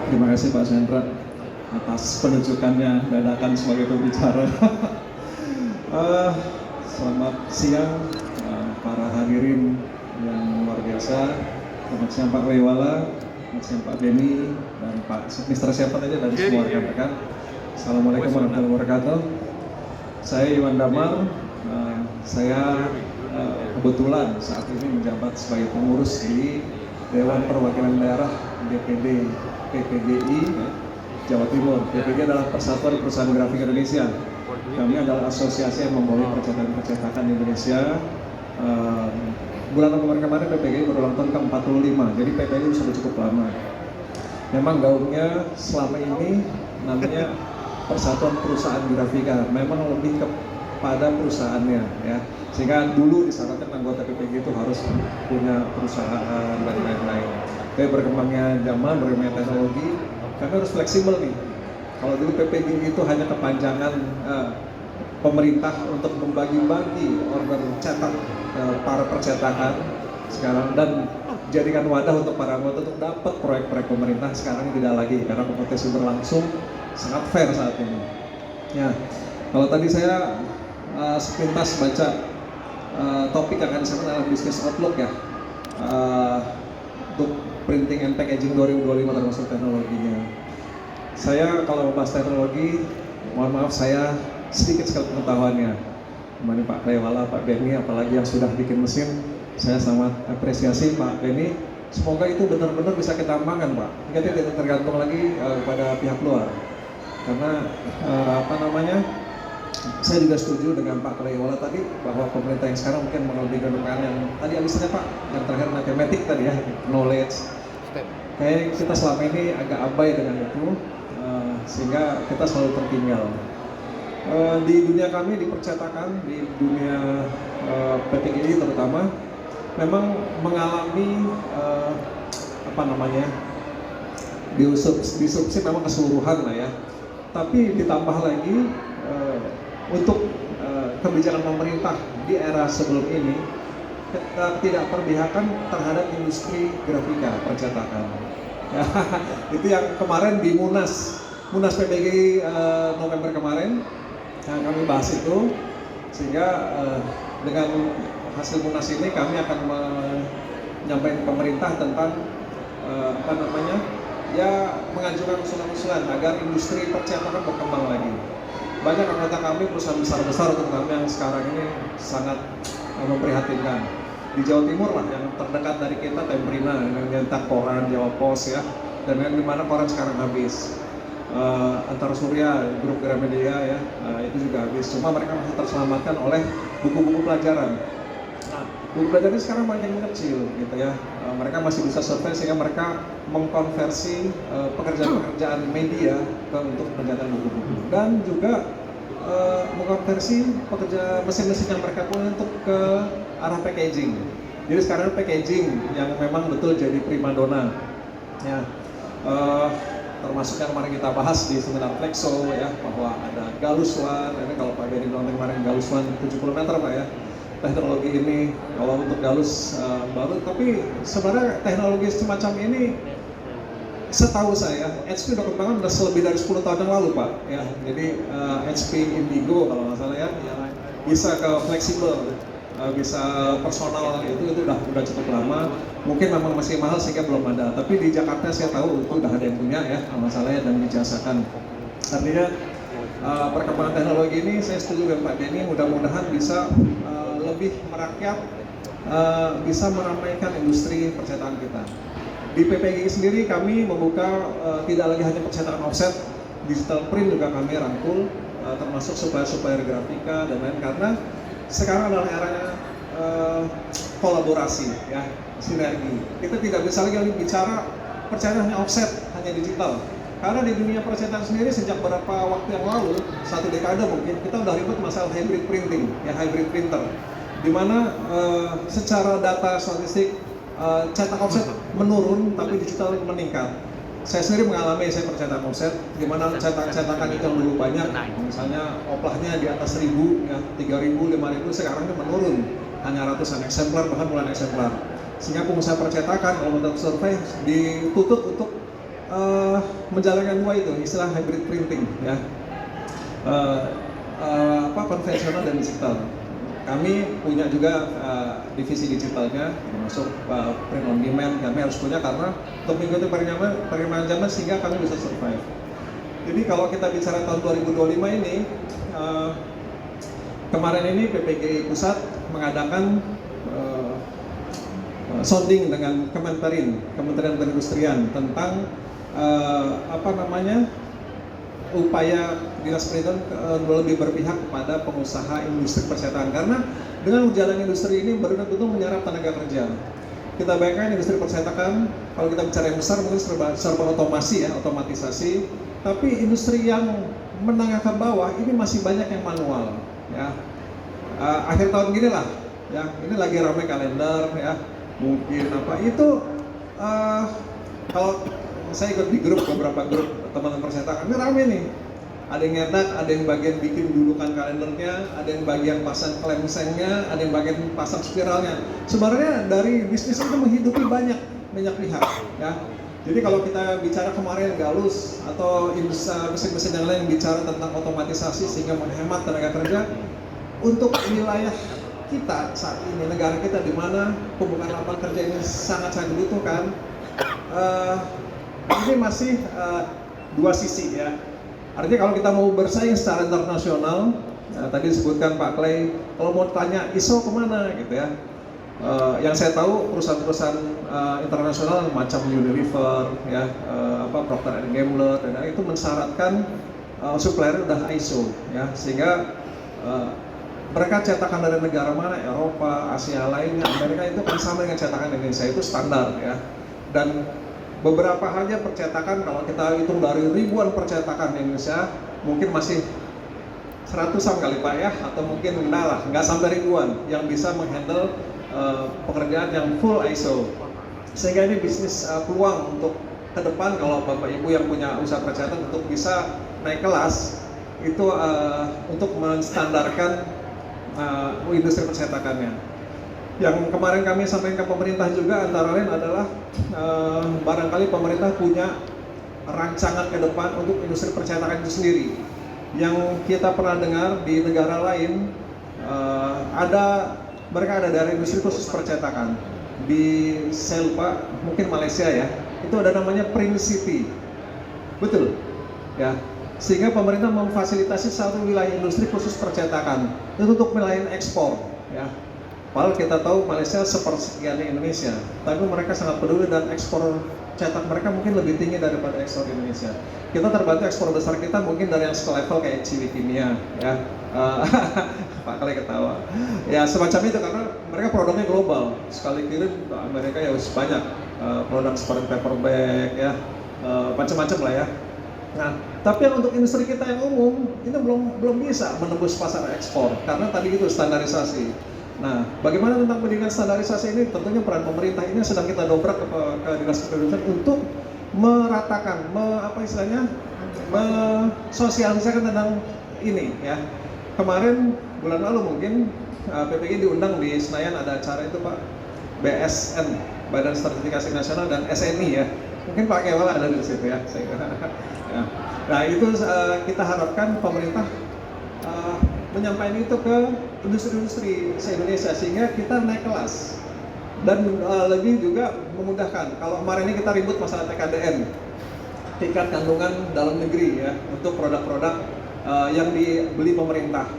Terima kasih Pak Sandra atas penunjukannya dadakan sebagai pembicara. Selamat siang para hadirin yang luar biasa. Selamat siang Pak Lewala, selamat siang Pak Beni, dan Pak Mr. Siapa aja dari semua rekan-rekan. Assalamualaikum warahmatullahi wabarakatuh. Saya Iwan Damar. Saya kebetulan saat ini menjabat sebagai pengurus di Dewan Perwakilan Daerah DPD PPGI Jawa Timur. PPGI adalah Persatuan Perusahaan Grafik Indonesia. Kami adalah asosiasi yang membawahi percetakan di Indonesia. Bulan Oktober kemarin PPGI berulang tahun ke-45, jadi PPGI sudah cukup lama. Memang gaungnya selama ini namanya Persatuan Perusahaan Grafika, memang lebih kepada perusahaannya, ya. Sehingga dulu disyaratkan anggota PPGI itu harus punya perusahaan dan lain-lain. Tapi berkembangnya zaman, berkembangnya teknologi, kami harus fleksibel nih. Kalau dulu PPGI itu hanya kepanjangan pemerintah untuk membagi-bagi order cetak para percetakan sekarang, dan jadikan wadah untuk para anggota untuk dapat proyek-proyek pemerintah. Sekarang tidak lagi karena kompetisi berlangsung sangat fair saat ini. Ya, kalau tadi saya sepintas baca topik yang akan disampaikan adalah business outlook, ya, untuk printing and packaging 2025 termasuk teknologinya. Saya kalau membahas teknologi, mohon maaf saya sedikit sekali pengetahuannya. Kemarin Pak Lewala, Pak Beni, apalagi yang sudah bikin mesin, saya sangat apresiasi Pak Beni. Semoga itu benar-benar bisa kita amankan, Pak. Kita tidak tergantung lagi pada pihak luar. Karena saya juga setuju dengan Pak Lewala tadi bahwa pemerintah yang sekarang mungkin lebih menggunakan yang tadi alisnya Pak, yang terakhir matematik tadi, ya, knowledge. Kayak kita selama ini agak abai dengan itu, sehingga kita selalu tertinggal. Di dunia kami, di percetakan, di dunia PPGI terutama, memang mengalami disrupsi memang keseluruhan lah, ya. Tapi ditambah lagi untuk kebijakan pemerintah di era sebelum ini, ketidakperpihakan terhadap industri grafika percetakan. Ya, itu yang kemarin di Munas PPGI November kemarin yang kami bahas itu, sehingga dengan hasil Munas ini kami akan menyampaikan pemerintah tentang mengajukan usulan-usulan agar industri percetakan berkembang lagi. Banyak anggota kami, perusahaan besar-besar terutama yang sekarang ini sangat memprihatinkan. Di Jawa Timur lah yang terdekat dari kita, Temprina yang nyetak koran, Jawa Pos, ya, dan yang dimana koran sekarang habis. Antara Surya, grup Gramedia, ya, itu juga habis. Cuma mereka masih terselamatkan oleh buku-buku pelajaran. Nah, buku pelajaran ini sekarang makin kecil, gitu, ya. Mereka masih bisa survei sehingga mereka mengkonversi pekerjaan-pekerjaan media untuk pencetakan buku-buku, dan juga mengkonversi pekerja mesin-mesin yang mereka punya untuk ke arah packaging. Jadi sekarang packaging yang memang betul jadi primadona, ya. Termasuk yang kemarin kita bahas di seminar Flexo, ya, bahwa ada Galus One. Ini kalau Pak Beni bilang kemarin Galus One 70 meter, Pak, ya. Teknologi ini kalau untuk galus baru, tapi sebenarnya teknologi semacam ini setahu saya HP udah kembangkan udah lebih dari 10 tahun yang lalu, Pak, ya. Jadi HP Indigo kalau nggak salah, ya, bisa ke fleksibel, bisa personal, itu udah cukup lama. Mungkin memang masih mahal sehingga belum ada, tapi di Jakarta saya tahu itu udah ada yang punya, ya, masalahnya, dan dijasakan. Artinya perkembangan teknologi ini saya setuju dengan Pak Denny, mudah-mudahan bisa lebih merakyat, bisa meramaikan industri percetakan kita. Di PPGI sendiri kami membuka tidak lagi hanya percetakan offset, digital print juga kami rangkul, termasuk supplier grafika dan lain, karena sekarang adalah eranya kolaborasi, ya, sinergi. Kita tidak bisa lagi bicara percetakan hanya offset, hanya digital. Karena di dunia percetakan sendiri sejak beberapa waktu yang lalu, 1 dekade mungkin, kita udah ribut masalah hybrid printing, ya, hybrid printer, di mana secara data statistik cetak offset menurun, tapi digital meningkat. Saya sendiri mengalami, saya percetakan offset, di mana cetakan itu yang dulu banyak, misalnya oplahnya di atas 1.000, ya, 3.000, 5.000, sekarang itu menurun, hanya ratusan eksemplar, bahkan puluhan eksemplar. Sehingga pengusaha percetakan, kalau menurut survei, dituntut untuk menjalankan dua itu, istilah hybrid printing ya, konvensional dan digital. Kami punya juga divisi digitalnya, termasuk print on demand. Kami harus punya karena untuk mengikuti perkembangan zaman sehingga kami bisa survive. Jadi kalau kita bicara tahun 2025 ini, kemarin ini PPGI Pusat mengadakan sounding dengan Kementerian Perindustrian tentang upaya Dinas Perindustrian lebih berpihak kepada pengusaha industri percetakan, karena dengan jalan industri ini betul-betul menyerap tenaga kerja. Kita bayangkan industri percetakan, kalau kita bicara yang besar mungkin serba otomasi ya, otomatisasi, tapi industri yang menengah ke bawah ini masih banyak yang manual ya. Akhir tahun gini lah ya, ini lagi ramai kalender ya, mungkin kalau saya ikut di beberapa grup teman-teman percetakan, ini rame nih. Ada yang nyetak, ada yang bagian bikin dudukan kalendernya, ada yang bagian pasang klemsengnya, ada yang bagian pasang spiralnya. Sebenarnya dari bisnis itu menghidupi banyak pihak ya. Jadi kalau kita bicara kemarin Galus atau mesin-mesin yang lain bicara tentang otomatisasi sehingga menghemat tenaga kerja, untuk wilayah kita saat ini, negara kita di mana pembukaan lapangan kerja ini sangat-sangat dibutuhkan, ini masih dua sisi ya. Artinya kalau kita mau bersaing secara internasional, tadi disebutkan Pak Clay, kalau mau tanya ISO kemana gitu ya, yang saya tahu perusahaan-perusahaan internasional macam Unilever ya, Procter & Gamble dan itu mensyaratkan supplier udah ISO ya, sehingga mereka cetakan dari negara mana, Eropa, Asia lainnya, Amerika itu kan sama dengan cetakan Indonesia, itu standar ya. Dan beberapa hanya percetakan, kalau kita hitung dari ribuan percetakan di Indonesia, mungkin masih seratusan kali Pak ya, atau mungkin nggak sampai ribuan yang bisa menghandle pekerjaan yang full ISO. Sehingga ini bisnis peluang untuk ke depan kalau Bapak Ibu yang punya usaha percetakan untuk bisa naik kelas, itu untuk menstandarkan industri percetakannya. Yang kemarin kami sampaikan ke pemerintah juga antara lain adalah barangkali pemerintah punya rancangan ke depan untuk industri percetakan itu sendiri. Yang kita pernah dengar di negara lain, mereka ada dari industri khusus percetakan. Di saya lupa, mungkin Malaysia ya, itu ada namanya Print City. Betul ya. Sehingga pemerintah memfasilitasi satu wilayah industri khusus percetakan itu untuk melayani ekspor ya. Padahal kita tahu Malaysia sepersekiannya Indonesia, tapi mereka sangat peduli dan ekspor cetak mereka mungkin lebih tinggi daripada ekspor Indonesia. Kita terbantu ekspor besar kita mungkin dari yang selevel kayak Ciwi Kimia ya. Pak Kali ketawa ya, semacam itu karena mereka produknya global, sekali kirim ke Amerika ya banyak produk seperti paper bag ya, macam-macam lah ya. Nah, tapi yang untuk industri kita yang umum ini belum bisa menembus pasar ekspor karena tadi itu standarisasi. Nah, bagaimana tentang pendidikan standarisasi ini? Tentunya peran pemerintah ini sedang kita dobrak ke Dinas Perindustrian untuk meratakan, mensosialisasikan tentang ini ya. Kemarin bulan lalu mungkin PPGI diundang di Senayan, ada acara itu Pak, BSN, Badan Sertifikasi Nasional, dan SNI ya. Mungkin Pak Kewala ada di situ ya. Ya. Nah itu kita harapkan pemerintah menyampaikan itu ke industri-industri se-Indonesia sehingga kita naik kelas dan lebih juga memudahkan. Kalau kemarin ini kita ribut masalah TKDN, tingkat kandungan dalam negeri ya, untuk produk-produk yang dibeli pemerintah.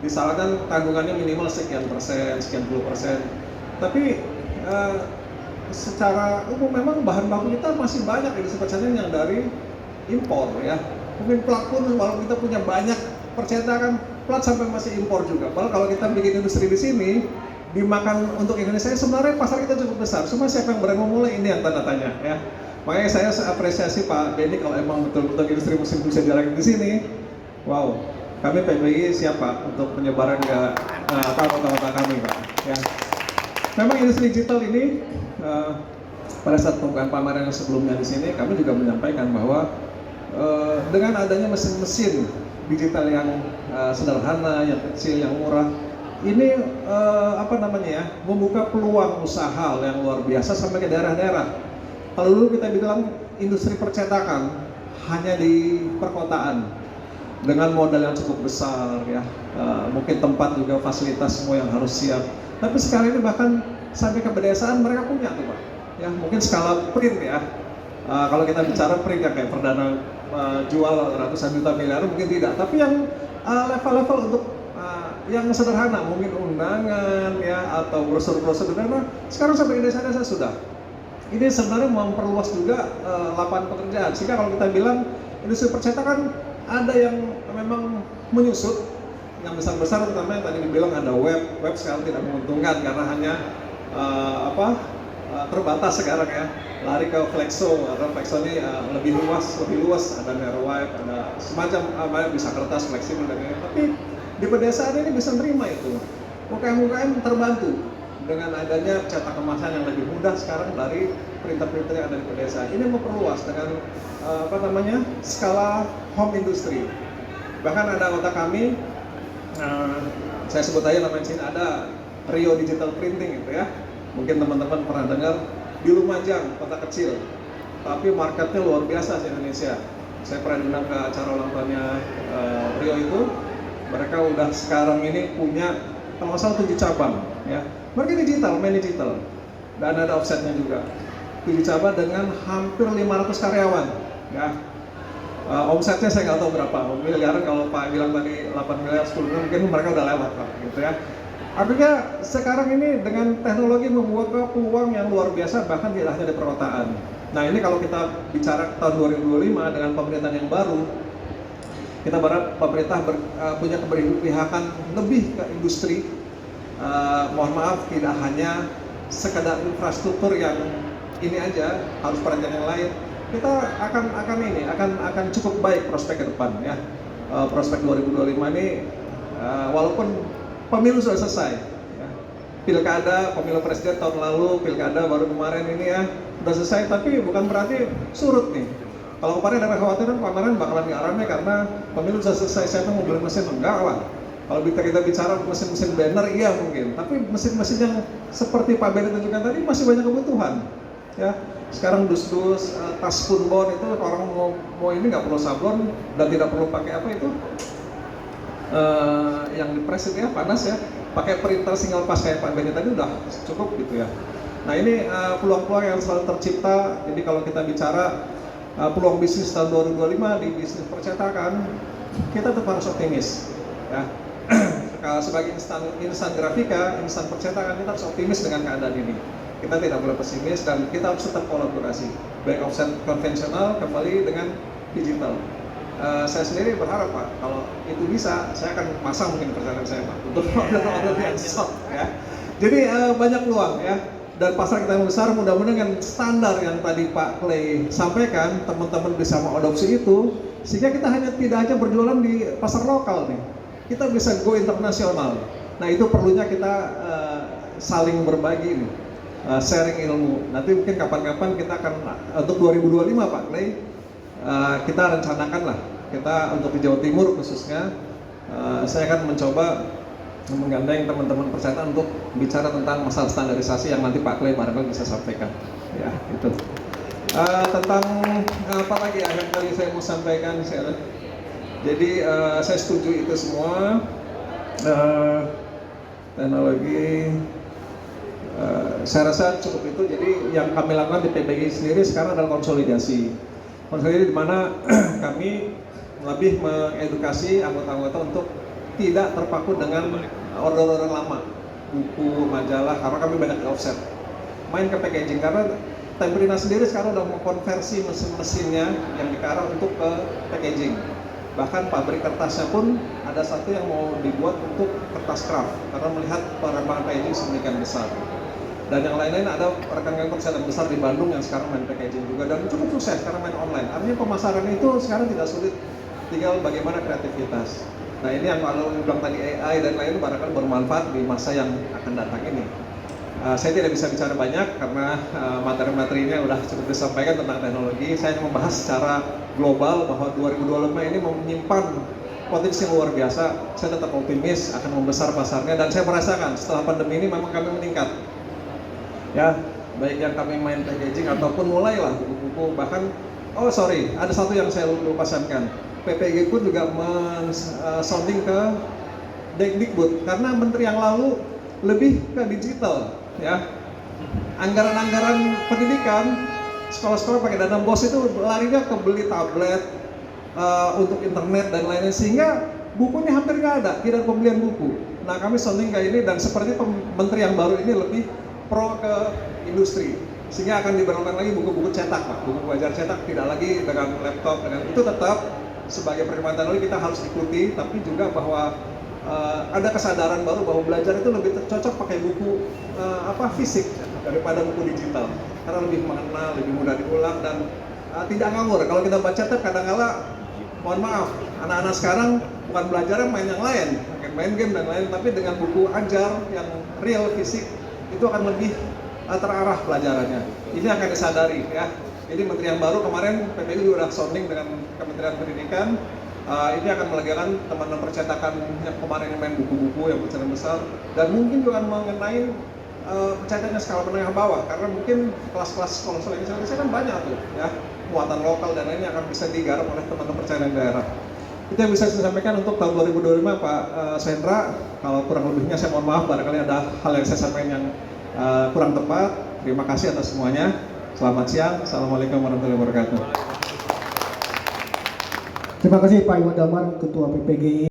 Misalkan kandungannya minimal sekian persen, sekian puluh persen. Tapi secara umum memang bahan baku kita masih banyak industri percetakan yang dari impor ya. Mungkin plat pun walaupun kita punya banyak percetakan, plat sampai masih impor juga. Padahal kalau kita bikin industri di sini dimakan untuk Indonesia, sebenarnya pasar kita cukup besar. Cuma siapa yang berani memulai, ini yang tanda tanya ya. Makanya saya apresiasi Pak Benny kalau emang betul-betul industri musim bisa jalan di sini. Wow, kami PPGI siapa untuk penyebaran ke kota-kota kami Pak. Ya. Memang industri digital ini pada saat pembukaan pameran yang sebelumnya di sini kami juga menyampaikan bahwa dengan adanya mesin-mesin digital yang sederhana, yang kecil, yang murah, ini membuka peluang usaha yang luar biasa sampai ke daerah-daerah. Kalau dulu kita bilang industri percetakan hanya di perkotaan dengan modal yang cukup besar ya, mungkin tempat juga fasilitas semua yang harus siap. Tapi sekarang ini bahkan sampai ke pedesaan mereka punya tuh Pak. Ya mungkin skala print ya. Kalau kita bicara print yang kayak Perdana jual ratusan juta miliar mungkin tidak. Tapi yang level-level untuk yang sederhana mungkin undangan ya atau brosur-brosur sederhana sekarang sampai ke desa-desa sudah. Ini sebenarnya memperluas juga lapangan pekerjaan. Sehingga kalau kita bilang industri percetakan ada yang memang menyusut yang besar-besar, terutama yang tadi dibilang ada web sekarang tidak menguntungkan karena hanya terbatas sekarang ya, lari ke Flexo karena Flexo ini lebih luas, ada narrow-web, ada semacam bisa kertas fleksibel dan lain-lain. Tapi di pedesaan ini bisa menerima itu. UKM terbantu dengan adanya cetak kemasan yang lebih mudah sekarang dari printer-printer yang ada di pedesaan. Ini memperluas dengan skala home industry. Bahkan ada anggota kami, saya sebut aja namanya sini, ada Rio Digital Printing gitu ya. Mungkin teman-teman pernah dengar di Lumajang, kota kecil, tapi marketnya luar biasa di Indonesia. Saya pernah diundang ke acara ulang tahunnya Rio itu. Mereka udah sekarang ini punya kalau nggak salah 7 cabang ya. Mereka main digital dan ada offsetnya juga. 7 cabang dengan hampir 500 karyawan ya. Omsetnya saya nggak tahu berapa miliaran, kalau Pak bilang tadi 8 miliar 10 miliar mungkin mereka udah lewat Pak gitu ya. Artinya sekarang ini dengan teknologi membuka peluang yang luar biasa bahkan tidak hanya di perkotaan. Nah ini kalau kita bicara tahun 2025 dengan pemerintahan yang baru, kita berharap pemerintah punya keberpihakan lebih ke industri. Mohon maaf tidak hanya sekedar infrastruktur yang ini aja, harus perhatian yang lain. Kita akan cukup baik prospek ke depan ya. Prospek 2025 ini walaupun pemilu sudah selesai ya. Pilkada, pemilu presiden tahun lalu, pilkada baru kemarin ini ya sudah selesai, tapi bukan berarti surut nih. Kalau kemarin ada kekhawatiran pameran bakalan nggak ramai karena pemilu sudah selesai, siapa mau beli mesin? Enggak lah. Kalau kita bicara mesin-mesin banner iya mungkin, tapi mesin-mesin yang seperti Pak Beni tunjukkan tadi masih banyak kebutuhan ya. Sekarang dus-dus, tas punbon itu orang mau ini nggak perlu sablon dan tidak perlu pakai apa itu yang dipres itu ya, panas ya, pakai printer single pass kayak Pak Beni tadi udah cukup gitu ya. Nah ini peluang-peluang yang selalu tercipta. Jadi kalau kita bicara peluang bisnis tahun 2025 di bisnis percetakan, kita tetap harus optimis ya. Sebagai insan grafika, insan percetakan, kita harus optimis dengan keadaan ini. Kita tidak boleh pesimis dan kita harus tetap kolaborasi, baik offset konvensional kembali dengan digital. Saya sendiri berharap Pak, kalau itu bisa, saya akan pasang mungkin perjalanan saya Pak untuk order yang soft ya. Jadi banyak peluang ya, dan pasar kita yang besar, mudah-mudahan dengan standar yang tadi Pak Clay sampaikan, teman-teman bisa mengadopsi itu, sehingga kita tidak hanya berjualan di pasar lokal nih, kita bisa go internasional. Nah itu perlunya kita saling berbagi nih, sharing ilmu. Nanti mungkin kapan-kapan kita akan untuk 2025 Pak Clay, kita rencanakan lah, kita untuk di Jawa Timur khususnya, saya akan mencoba menggandeng teman-teman percetakan untuk bicara tentang masalah standarisasi yang nanti Pak Clay barangkali bisa sampaikan ya itu. Tentang apa lagi yang kali saya mau sampaikan sekarang. Jadi saya setuju itu semua. Teknologi saya rasa cukup itu. Jadi yang kami lakukan di PBG sendiri sekarang adalah konsolidasi di mana kami lebih mengedukasi anggota-anggota untuk tidak terpaku dengan order-order lama, buku, majalah, karena kami banyak di offset. Main ke packaging, karena Temperina sendiri sekarang udah mengkonversi mesin-mesinnya yang dikarang untuk ke packaging. Bahkan pabrik kertasnya pun ada satu yang mau dibuat untuk kertas craft, karena melihat perkembangan packaging sedemikian besar. Dan yang lain-lain ada rekan-rekan percetakan besar di Bandung yang sekarang main packaging juga dan cukup sukses sekarang main online. Artinya pemasaran itu sekarang tidak sulit, tinggal bagaimana kreativitas. Nah ini yang kalau bilang tadi AI dan lain-lain barangkali bermanfaat di masa yang akan datang ini. Saya tidak bisa bicara banyak karena materi-materinya sudah cukup disampaikan tentang teknologi. Saya hanya membahas secara global bahwa 2025 ini menyimpan potensi yang luar biasa. Saya tetap optimis akan membesar pasarnya dan saya merasakan setelah pandemi ini memang kami meningkat. Ya, baik yang kami main packaging ataupun mulailah buku-buku, bahkan ada satu yang saya lupa pasankan. PPG pun juga sounding ke Dikbud, karena menteri yang lalu lebih ke digital ya. Anggaran-anggaran pendidikan, sekolah-sekolah pakai dana BOS itu larinya ke beli tablet untuk internet dan lain-lain, sehingga bukunya hampir nggak ada, tidak ada pembelian buku. Nah, kami sounding kayak ini, dan seperti menteri yang baru ini lebih pro ke industri, sehingga akan diberlakukan lagi buku-buku cetak, Pak. Buku pelajaran cetak tidak lagi dengan laptop, dengan itu tetap sebagai penerimaan teknologi kita harus ikuti, tapi juga bahwa ada kesadaran baru bahwa belajar itu lebih cocok pakai buku fisik daripada buku digital, karena lebih mengenal, lebih mudah diulang, dan tidak ngawur. Kalau kita baca tab kadang-kala, mohon maaf, anak-anak sekarang bukan belajarnya main yang lain, main game dan lain, tapi dengan buku ajar yang real fisik itu akan lebih terarah pelajarannya. Ini akan disadari ya. Jadi menteri yang baru kemarin PPU juga sudah sounding dengan Kementerian Pendidikan. Ini akan melegakan teman-teman percetakan yang kemarin main buku-buku yang besar-besar, dan mungkin juga mengenai percetakannya skala menengah bawah, karena mungkin kelas-kelas sekolah-sekolah Indonesia kan banyak tuh ya, muatan lokal dan lainnya akan bisa digarap oleh teman-teman percetakan daerah. Itu yang bisa saya sampaikan untuk tahun 2025, Pak Sendra. Kalau kurang lebihnya saya mohon maaf, barangkali ada hal yang saya sampaikan yang kurang tepat. Terima kasih atas semuanya. Selamat siang. Assalamualaikum warahmatullahi wabarakatuh. Terima kasih Pak Iwan Damar, Ketua PPGI.